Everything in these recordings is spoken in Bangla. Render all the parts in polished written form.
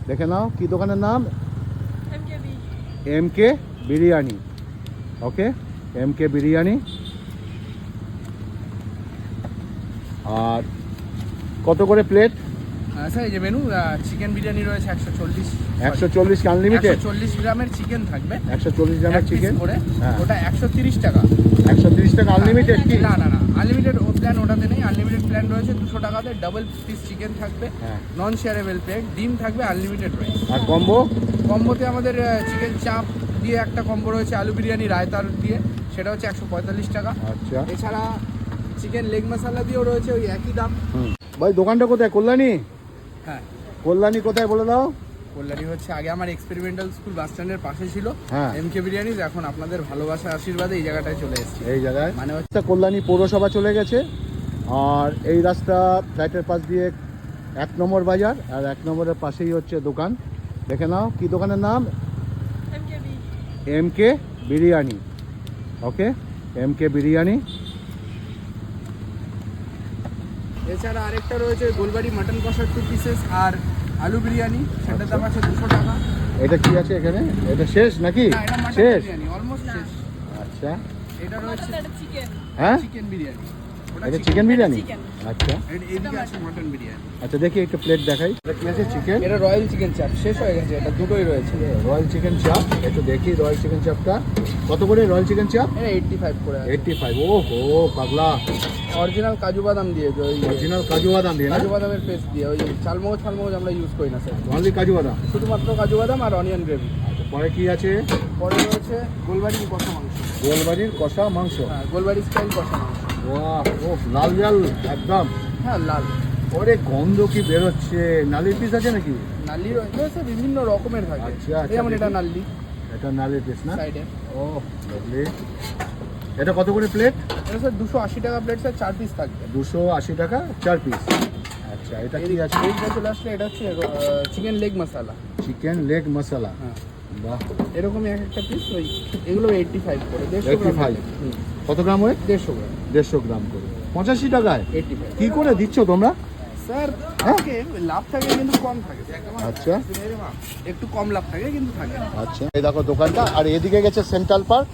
দেখে নাও কি দোকানের নাম, এমকে বিরিয়ানি। ওকে, এমকে বিরিয়ানি। আর কত করে প্লেট? স্যার এই যে মেনু চিকেন বিরিয়ানি রয়েছে 140 140 কি আনলিমিটেড? 140 গ্রামের চিকেন থাকবে, 140 গ্রামের চিকেন করে। হ্যাঁ, ওটা 130 টাকা। 130 টাকা আনলিমিটেড কি? না না না, আনলিমিটেড প্ল্যান ওটাতে নেই। আনলিমিটেড প্ল্যান রয়েছে 200 টাকাতে, ডাবল পিস চিকেন থাকবে, হ্যাঁ, নন শেয়ারেবল প্লেট, ডিম থাকবে, আনলিমিটেড প্রাইস। আর কম্বো? কম্বোতে আমাদের চিকেন চাপ দিয়ে একটা কম্বো রয়েছে, আলু বিরিয়ানি রায়তার দিয়ে, সেটা হচ্ছে 145 টাকা। আচ্ছা, এছাড়া চিকেন লেগ মশলা দিয়েও রয়েছে ওই একই দাম। ভাই দোকানটা কোথায়? কল্যাণী? হ্যাঁ, কল্যাণী কোথায় বলে দাও? কল্যাণী হচ্ছে আগে আমার এক্সপেরিমেন্টাল স্কুল বাস স্ট্যান্ডের পাশে ছিল হ্যাঁ, এমকে বিরিয়ানিজ। এখন আপনাদের ভালোবাসা আশীর্বাদে এই জায়গাটায় চলে এসেছি। এই জায়গায় মানে হচ্ছে কল্যাণী পৌরসভা চলে গেছে। আর এই রাস্তা ফ্ল্যাটের পাশ দিয়ে 1 নম্বর বাজার, আর 1 নম্বরের পাশেই হচ্ছে দোকান। দেখে নাও কি দোকানের নাম, এমকে বিরিয়ানি। ওকে, এমকে বিরিয়ানি। এছাড়া আরেকটা রয়েছে গোলবাড়ি মাটন কষার 2 পিসেস আর আলু বিরিয়ানি, সেটার দাম আছে 200 টাকা। এটা কি আছে এখানে? এটা শেষ নাকি? না, এটা মাটন শেষ? বিরিয়ানি অলমোস্ট শেষ। আচ্ছা, এটা রয়েছে হ্যাঁ, চিকেন বিরিয়ানি। এটা চিকেন বিরিয়ানি। আচ্ছা এদিকে আছে মাটন বিরিয়ানি। আচ্ছা, দেখি একটু প্লেট দেখাই। এটা কি আছে? চিকেন, এটা রয়্যাল চিকেন চাপ শেষ হয়ে গেছে, এটা দুটোই রয়েছে। রয়্যাল চিকেন চাপ। একটু দেখি রয়্যাল চিকেন চাপটা কত করে? রয়্যাল চিকেন চাপ এটা 85 করে আছে। 85। ও হো পাগলা, অরিজিনাল কাজু বাদাম দিয়ে, ওই অরিজিনাল কাজু বাদাম দিয়ে না? কাজু বাদামের পেস্ট দিয়ে, ওই চালমগজ আমরা ইউজ করি না স্যার, অনলি কাজু বাদাম। শুধুমাত্র কাজু বাদাম আর অনিয়ন গ্রেভি। আচ্ছা, পরে কি আছে? পরে রয়েছে গোলবাড়ির কষা মাংস। গোলবাড়ির কষা মাংস। হ্যাঁ, গোলবাড়ি স্টাইল কষা মাংস। বাহ, ও লাল লাল একদম। হ্যাঁ, লাল। ওরে গন্ধ কি বেরোচ্ছে! নালির পিস আছে নাকি? নাল্লি রয়েছে, বিভিন্ন রকমের থাকে। আচ্ছা, আচ্ছা, যেমন এটা দেখি। নাল্লি এটা নালির পিস না? সাইডে। ও লাভলি। এটা কত করে প্লেট? এটা স্যার 280 টাকা প্লেট স্যার, 4 পিস থাকবে। 280 টাকা 4 পিস। আচ্ছা, এটা কি আছে? এইটা চলে আসলে এটা হচ্ছে চিকেন লেগ মশলা। চিকেন লেগ মশলা। হ্যাঁ, বাহ, এরকমই একটা পিস। ওই এগুলো 85 করে, 150 গ্রাম। 85 কত গ্রাম হয়? 150 গ্রাম। 150 গ্রাম করে 85 টাকায় 85 কি করে দিচ্ছ তোমরা? স্যার, হ্যাঁ? থাকে লাভ থাকে কিন্তু কম থাকে। আচ্ছা, একটু কম লাভ থাকে কিন্তু থাকে। আচ্ছা, এই দেখো দোকানটা। আর এদিকে গেছে central park,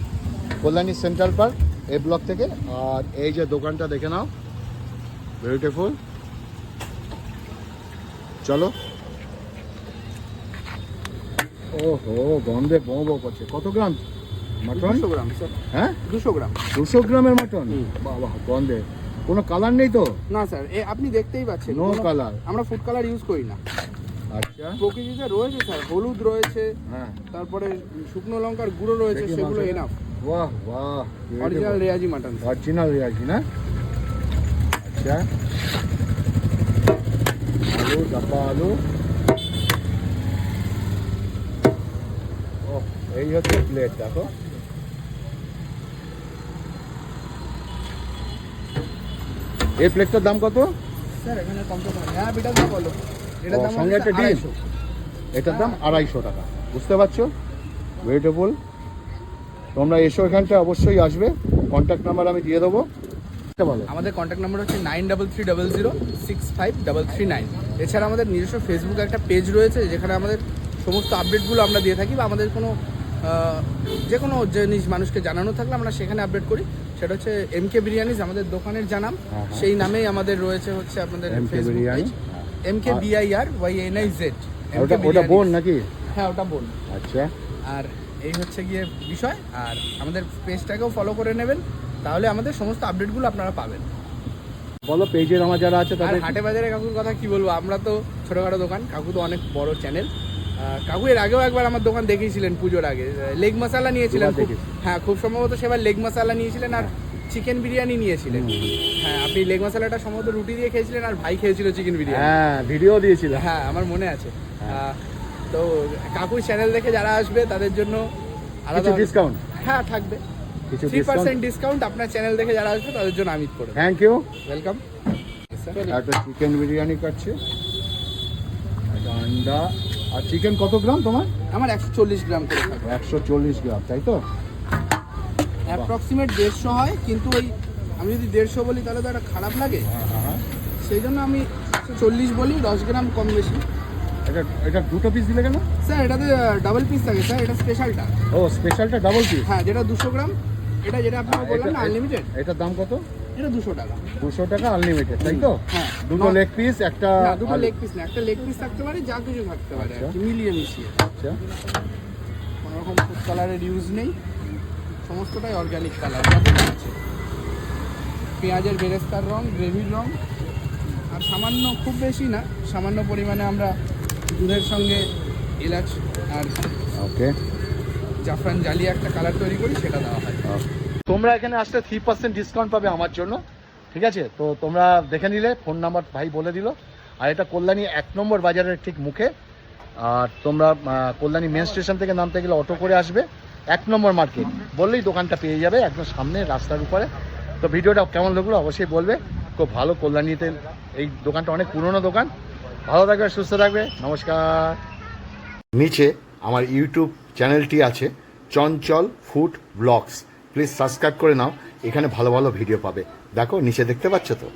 Kalyani central park এই ব্লক থেকে। আর এই যে দোকানটা দেখে নাও, বিউটিফুল। চলো। ওহো, গন্ধে বউ বউ করছে। কত গ্রাম মাটন? 200 গ্রাম স্যার। হ্যাঁ, 200 গ্রাম। 200 গ্রামের মাটন। বাবা, গন্ধে কোনো কালার নেই তো? না স্যার, আপনি দেখতেই পাচ্ছেন নো কালার। আমরা ফুড কালার ইউজ করি না। আচ্ছা, প্রকৃতিতে রয়েছে স্যার, হলুদ রয়েছে, হ্যাঁ, তারপরে শুকনো লঙ্কার গুঁড়ো রয়েছে, দেখি সেগুলো মাংসটা। এনাফ। বাহ বাহ, অরিজিনাল রেয়াজি মাটন। অরিজিনাল রেয়াজি না? আচ্ছা, আলু, ডাব্বা আলু। ও, এই হচ্ছে প্লেট। দেখো, এই প্লেটটার দাম কত? স্যার এখানে কম তো হয়। হ্যাঁ, বিটার দাম বলো। এটার দাম সঙ্গে একটা ডিম। 250। এটার দাম 250 টাকা। বুঝতে পারছো? ভেজিটেবল। তোমরা এসো, এখানটা অবশ্যই আসবে। কন্ট্যাক্ট নাম্বার আমি দিয়ে দেবো। বলো। আমাদের কন্ট্যাক্ট নাম্বার হচ্ছে 9330065339। এছাড়া আমাদের নিজস্ব ফেসবুকে একটা পেজ রয়েছে, যেখানে আমাদের সমস্ত আপডেটগুলো আমরা দিয়ে থাকি, বা আমাদের কোনো যে কোনো জিনিস মানুষকে জানানো থাকলে আমরা সেখানে আপডেট করি। সেটা হচ্ছে এমকে বিরিয়ানিজ আমাদের দোকানের জানাম। সেই নামেই আমাদের রয়েছে হচ্ছে আপনাদের ফেসবুক পেজ, এমকে BIRYNIZ। ওটা বোন নাকি? হ্যাঁ, ওটা বোন। আচ্ছা, আর এই হচ্ছে গিয়ে বিষয়। আর আমাদের পেজটাকেও ফলো করে নেবেন, তাহলে আমাদের সমস্ত আপডেটগুলো আপনারা পাবেন। বলো পেজের আমার যারা আছে আর তাদের। হাটে বাজারে কাকুর কথা কি বলবো, আমরা তো ছোটোখাটো দোকান, কাকু তো অনেক বড় চ্যানেল। কাকু এর আগেও একবার আমার দোকান দেখিয়েছিলেন পুজোর আগে, লেগ মশলা নিয়েছিলেন। হ্যাঁ, খুব সম্ভবত সেবার লেগ মশলা নিয়েছিলেন আর চিকেন বিরিয়ানি নিয়েছিলেন। হ্যাঁ, আপনি লেগ মশলাটা সম্ভবত রুটি দিয়ে খেয়েছিলেন, আর ভাই খেয়েছিল চিকেন বিরিয়ানি। হ্যাঁ, ভিডিও দিয়েছিল। হ্যাঁ, আমার মনে আছে। তো কাকুর চ্যানেল দেখে যারা আসবে তাদের জন্য কিছু ডিসকাউন্ট? হ্যাঁ, থাকবে। কিছু 3% ডিসকাউন্ট আপনার চ্যানেল দেখে যারা আসবে তাদের জন্য আমি করে। Thank you. ওয়েলকাম। একটা চিকেন বিরিয়ানি কাটছে, একটা আন্ডা। আর চিকেন কত গ্রাম তোমার? আমার 140 গ্রাম করে থাকে। 140 গ্রাম, তাই তো? অ্যাপ্রক্সিমেট 150 হয়, কিন্তু ওই আমি যদি 150 বলি তাহলে তো একটা খারাপ লাগে। হ্যাঁ, সেই জন্য আমি 140 বলি, 10 গ্রাম কম বেশি। এটা দুটো পিস দিলে কেন? স্যার এটাতে ডাবল পিস থাকে স্যার, এটা স্পেশালটা। ও স্পেশালটা ডাবল পিস। হ্যাঁ, যেটা 200 গ্রাম, যেটা আপনাকে বললাম না আনলিমিটেড, এটার দাম কত? এটা 200 টাকা। 200 টাকা আনলিমিটেড, তাই তো? হ্যাঁ। দুটো লেগ পিস, একটা না, দুটো লেগ পিস না, একটা লেগ পিস থাকতে পারে, যা কিছু থাকতে পারে আচ্ছা। আর কি, মিলিয়ে মিশিয়ে। আচ্ছা কোনো রকম ফুড কালারের ইউজ নেই, সমস্তটাই অর্গানিক কালার আছে। পেঁয়াজের বেরেস্তার রং, গ্রেভির রং, আর সামান্য, খুব বেশি না, সামান্য পরিমাণে আমরা দুধের সঙ্গে এলাচ আর ওকে। জাফরান জ্বালিয়ে একটা কালার তৈরি করি, সেটা দেওয়া হয়। তোমরা এখানে আসলে 3% ডিসকাউন্ট পাবে আমার জন্য, ঠিক আছে? তো তোমরা দেখে নিলে, ফোন নাম্বার ভাই বলে দিল। আর এটা কল্যাণী 1 নম্বর বাজারের ঠিক মুখে। আর তোমরা কল্যাণী মেন স্টেশন থেকে নামতে গেলে অটো করে আসবে, 1 নম্বর মার্কেট বললেই দোকানটা পেয়ে যাবে, একদম সামনে রাস্তার উপরে। তো ভিডিওটা কেমন লাগলো অবশ্যই বলবে। খুব ভালো, কল্যাণীতে এই দোকানটা অনেক পুরনো দোকান। ভালো থাকবে, সুস্থ থাকবে, নমস্কার। নিচে আমার ইউটিউব চ্যানেলটি আছে, চঞ্চল ফুড ব্লগস। প্লিজ সাবস্ক্রাইব করে নাও, এখানে ভালো ভালো ভিডিও পাবে। দেখো নিচে দেখতে পাচ্ছ তো।